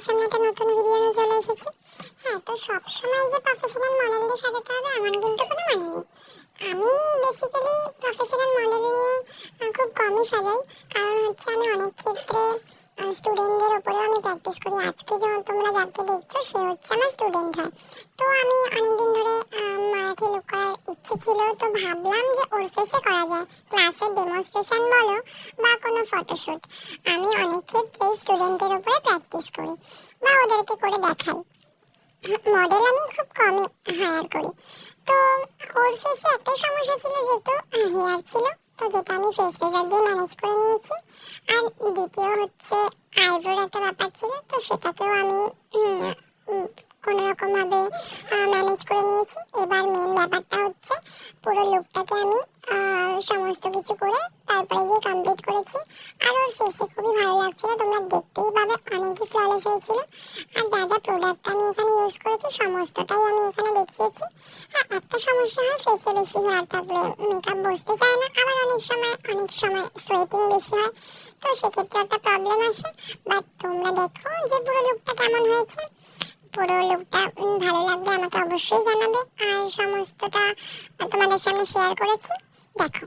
সামনে একটা নতুন ভিডিও নিয়ে চলে এসেছি। হ্যাঁ, তো সবসময় যে প্রফেশনাল মডেলদের সাজাতে হবে এমন কিন্তু কোনো মানে নেই। আমি বেসিক্যালি প্রফেশনাল মডেল নিয়ে খুব কমই সাজাই, কারণ হচ্ছে আমি অনেক ক্ষেত্রে স্টুডেন্টদের উপরেও আমি প্র্যাকটিস করি। আজকে যেমন তোমরা যাকে দেখছো সে হচ্ছে আমার স্টুডেন্ট হয়। তো আমি অনেকদিন ধরে মারাঠি লুক করার ইচ্ছে ছিল, তো ভাবলাম যে ওর ফেসে করা যায়, ক্লাসের ডেমনস্ট্রেশন বলো বা কোনো ফটোশ্যুট। আমি অনেক ক্ষেত্রে স্টুডেন্টের উপরে প্র্যাকটিস করি বা ওদেরকে করে দেখাই। মডেল আমি খুব কমই হায়ার করি। তো ওর ফেসে একটাই সমস্যা ছিল, যেহেতু হেয়ার ছিল, তো যেটা আমি ফেস রেজার দিয়ে ম্যানেজ করে নিয়েছি। আর দ্বিতীয় হচ্ছে আইব্রোর একটা ব্যাপার ছিল, তো সেটাকেও আমি কোনো রকম ভাবে ম্যানেজ করে নিয়েছি। এবার মেন ব্যাপারটা হচ্ছে পুরো লুকটাকে আমি সমস্ত কিছু করে তারপরে গিয়ে কমপ্লিট করেছি। আর ওর ফেসে খুবই ভালো লাগছিল, তোমরা দেখতেই পাবে অনেকই ফ্ললেস হয়েছিল। আর যা যা প্রোডাক্ট আমি এখানে ইউজ করেছি সমস্তটাই আমি এখানে দেখিয়েছি। হ্যাঁ, একটা সমস্যা হয় ফেসে বেশি হেয়ার থাকলে মেকআপ বসতে চায় না, আবার অনেক সময় সোয়েটিং বেশি হয়, তো সেক্ষেত্রে একটা প্রবলেম আসে। বাট তোমরা দেখো যে পুরো লুকটা কেমন হয়েছে। পুরো লুকটা ভালো লাগবে আমাকে অবশ্যই জানাবে, আর সমস্তটা তোমাদের সামনে শেয়ার করেছি, দেখো।